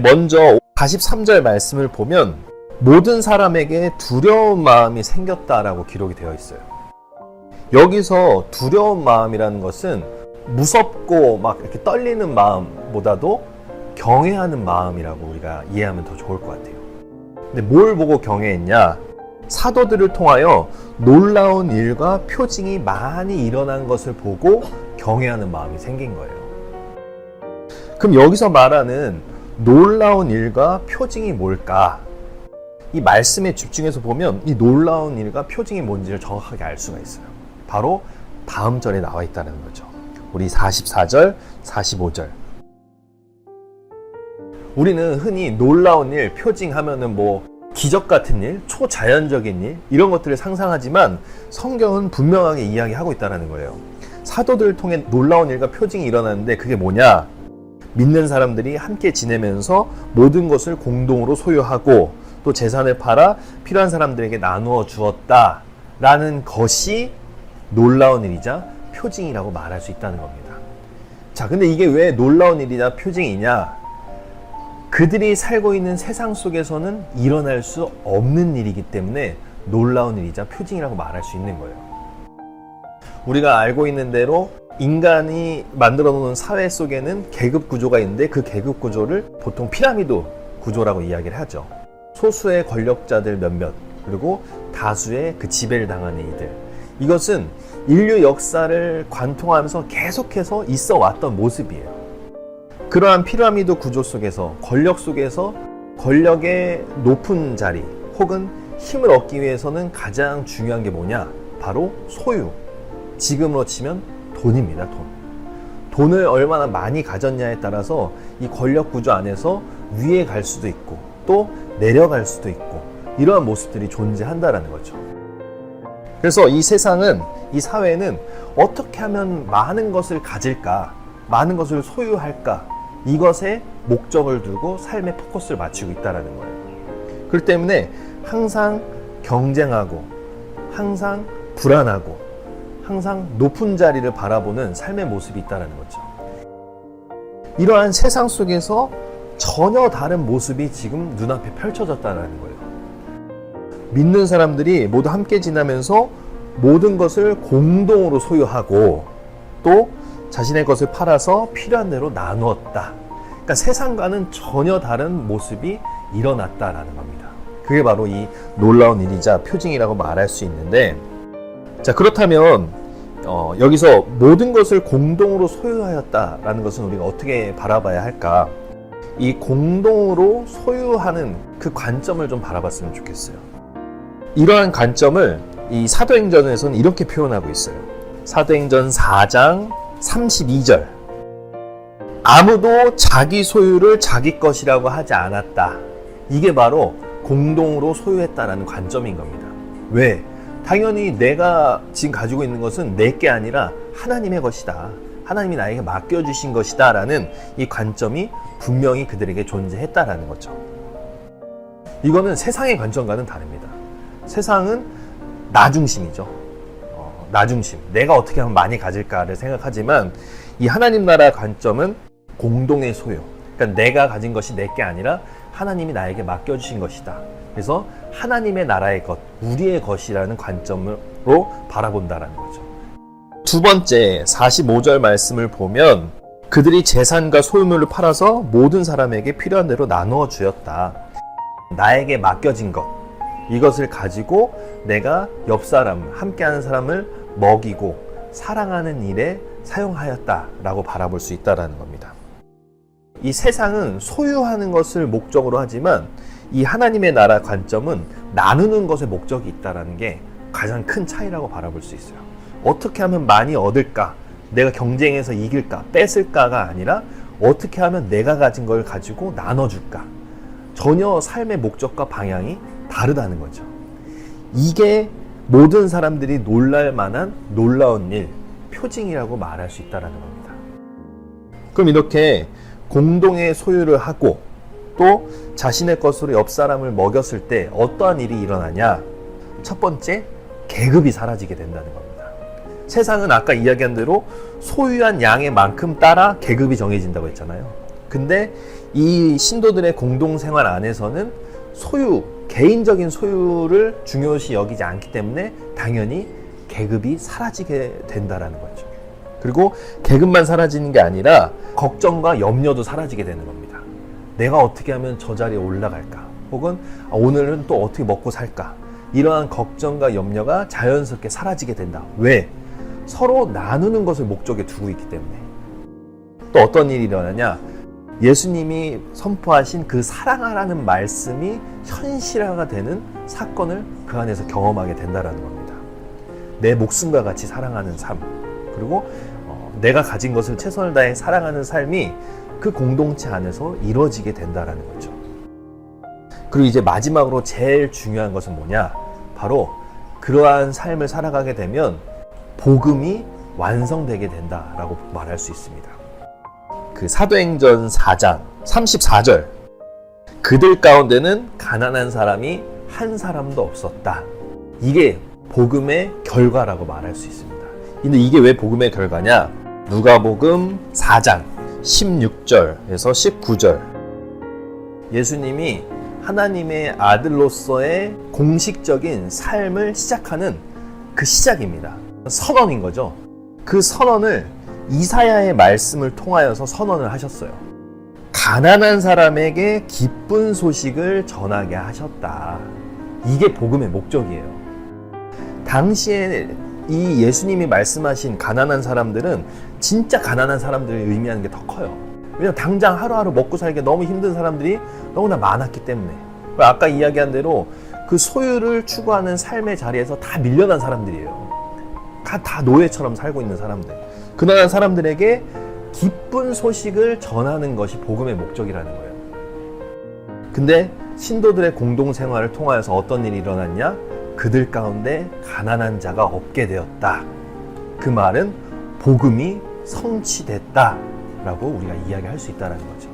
먼저 43절 말씀을 보면 모든 사람에게 두려운 마음이 생겼다라고 기록이 되어 있어요. 여기서 두려운 마음이라는 것은 무섭고 막 이렇게 떨리는 마음보다도 경외하는 마음이라고 우리가 이해하면 더 좋을 것 같아요. 근데 뭘 보고 경외했냐? 사도들을 통하여 놀라운 일과 표징이 많이 일어난 것을 보고 경외하는 마음이 생긴 거예요. 그럼 여기서 말하는 놀라운 일과 표징이 뭘까? 이 말씀에 집중해서 보면 이 놀라운 일과 표징이 뭔지를 정확하게 알 수가 있어요. 바로 다음 절에 나와 있다는 거죠. 우리 44절, 45절. 우리는 흔히 놀라운 일, 표징 하면은 뭐 기적 같은 일, 초자연적인 일 이런 것들을 상상하지만 성경은 분명하게 이야기하고 있다는 거예요. 사도들을 통해 놀라운 일과 표징이 일어났는데 그게 뭐냐? 믿는 사람들이 함께 지내면서 모든 것을 공동으로 소유하고 또 재산을 팔아 필요한 사람들에게 나누어 주었다라는 것이 놀라운 일이자 표징이라고 말할 수 있다는 겁니다. 자, 근데 이게 왜 놀라운 일이자 표징이냐? 그들이 살고 있는 세상 속에서는 일어날 수 없는 일이기 때문에 놀라운 일이자 표징이라고 말할 수 있는 거예요. 우리가 알고 있는 대로 인간이 만들어 놓은 사회 속에는 계급 구조가 있는데 그 계급 구조를 보통 피라미드 구조라고 이야기를 하죠. 소수의 권력자들 몇몇, 그리고 다수의 그 지배를 당하는 이들. 이것은 인류 역사를 관통하면서 계속해서 있어 왔던 모습이에요. 그러한 피라미드 구조 속에서 권력 속에서 권력의 높은 자리 혹은 힘을 얻기 위해서는 가장 중요한 게 뭐냐? 바로 소유. 지금으로 치면 돈입니다. 돈을 얼마나 많이 가졌냐에 따라서 이 권력 구조 안에서 위에 갈 수도 있고 또 내려갈 수도 있고 이러한 모습들이 존재한다라는 거죠. 그래서 이 세상은, 이 사회는 어떻게 하면 많은 것을 가질까, 많은 것을 소유할까, 이것에 목적을 두고 삶의 포커스를 맞추고 있다는 거예요. 그렇기 때문에 항상 경쟁하고 항상 불안하고 항상 높은 자리를 바라보는 삶의 모습이 있다는 거죠. 이러한 세상 속에서 전혀 다른 모습이 지금 눈앞에 펼쳐졌다는 거예요. 믿는 사람들이 모두 함께 지나면서 모든 것을 공동으로 소유하고 또 자신의 것을 팔아서 필요한 대로 나누었다. 그러니까 세상과는 전혀 다른 모습이 일어났다라는 겁니다. 그게 바로 이 놀라운 일이자 표징이라고 말할 수 있는데, 자, 그렇다면 여기서 모든 것을 공동으로 소유하였다라는 것은 우리가 어떻게 바라봐야 할까? 이 공동으로 소유하는 그 관점을 좀 바라봤으면 좋겠어요. 이러한 관점을 이 사도행전에서는 이렇게 표현하고 있어요. 사도행전 4장 32절. 아무도 자기 소유를 자기 것이라고 하지 않았다. 이게 바로 공동으로 소유했다라는 관점인 겁니다. 왜? 당연히 내가 지금 가지고 있는 것은 내 게 아니라 하나님의 것이다. 하나님이 나에게 맡겨주신 것이다 라는 이 관점이 분명히 그들에게 존재했다라는 거죠. 이거는 세상의 관점과는 다릅니다. 세상은 나 중심이죠. 나 중심. 내가 어떻게 하면 많이 가질까를 생각하지만 이 하나님 나라의 관점은 공동의 소유. 그러니까 내가 가진 것이 내 게 아니라 하나님이 나에게 맡겨주신 것이다. 그래서 하나님의 나라의 것, 우리의 것이라는 관점으로 바라본다라는 거죠. 두 번째 45절 말씀을 보면 그들이 재산과 소유물을 팔아서 모든 사람에게 필요한 대로 나누어 주었다. 나에게 맡겨진 것, 이것을 가지고 내가 옆 사람, 함께하는 사람을 먹이고 사랑하는 일에 사용하였다라고 바라볼 수 있다는 겁니다. 이 세상은 소유하는 것을 목적으로 하지만 이 하나님의 나라 관점은 나누는 것에 목적이 있다는 게 가장 큰 차이라고 바라볼 수 있어요. 어떻게 하면 많이 얻을까? 내가 경쟁에서 이길까? 뺏을까가 아니라 어떻게 하면 내가 가진 걸 가지고 나눠줄까? 전혀 삶의 목적과 방향이 다르다는 거죠. 이게 모든 사람들이 놀랄 만한 놀라운 일, 표징이라고 말할 수 있다는 겁니다. 그럼 이렇게 공동의 소유를 하고 또 자신의 것으로 옆 사람을 먹였을 때 어떠한 일이 일어나냐? 첫 번째, 계급이 사라지게 된다는 겁니다. 세상은 아까 이야기한 대로 소유한 양의 만큼 따라 계급이 정해진다고 했잖아요. 근데 이 신도들의 공동생활 안에서는 개인적인 소유를 중요시 여기지 않기 때문에 당연히 계급이 사라지게 된다라는 거죠. 그리고 계급만 사라지는 게 아니라 걱정과 염려도 사라지게 되는 겁니다. 내가 어떻게 하면 저 자리에 올라갈까? 혹은 오늘은 또 어떻게 먹고 살까? 이러한 걱정과 염려가 자연스럽게 사라지게 된다. 왜? 서로 나누는 것을 목적에 두고 있기 때문에. 또 어떤 일이 일어나냐? 예수님이 선포하신 그 사랑하라는 말씀이 현실화가 되는 사건을 그 안에서 경험하게 된다는 겁니다. 내 목숨과 같이 사랑하는 삶, 그리고 내가 가진 것을 최선을 다해 사랑하는 삶이 그 공동체 안에서 이루어지게 된다는 거죠. 그리고 이제 마지막으로 제일 중요한 것은 뭐냐? 바로 그러한 삶을 살아가게 되면 복음이 완성되게 된다라고 말할 수 있습니다. 그 사도행전 4장 34절, 그들 가운데는 가난한 사람이 한 사람도 없었다. 이게 복음의 결과라고 말할 수 있습니다. 근데 이게 왜 복음의 결과냐? 누가복음 4장 16절에서 19절, 예수님이 하나님의 아들로서의 공식적인 삶을 시작하는 그 시작입니다. 선언인 거죠. 그 선언을 이사야의 말씀을 통하여서 선언을 하셨어요. 가난한 사람에게 기쁜 소식을 전하게 하셨다. 이게 복음의 목적이에요. 당시에 이 예수님이 말씀하신 가난한 사람들은 진짜 가난한 사람들을 의미하는 게 더 커요. 왜냐면 당장 하루하루 먹고 살기 너무 힘든 사람들이 너무나 많았기 때문에. 아까 이야기한 대로 그 소유를 추구하는 삶의 자리에서 다 밀려난 사람들이에요. 다 노예처럼 살고 있는 사람들. 그러한 사람들에게 기쁜 소식을 전하는 것이 복음의 목적이라는 거예요. 근데 신도들의 공동생활을 통하여서 어떤 일이 일어났냐? 그들 가운데 가난한 자가 없게 되었다. 그 말은 복음이 성취됐다 라고 우리가 이야기할 수 있다는 거죠.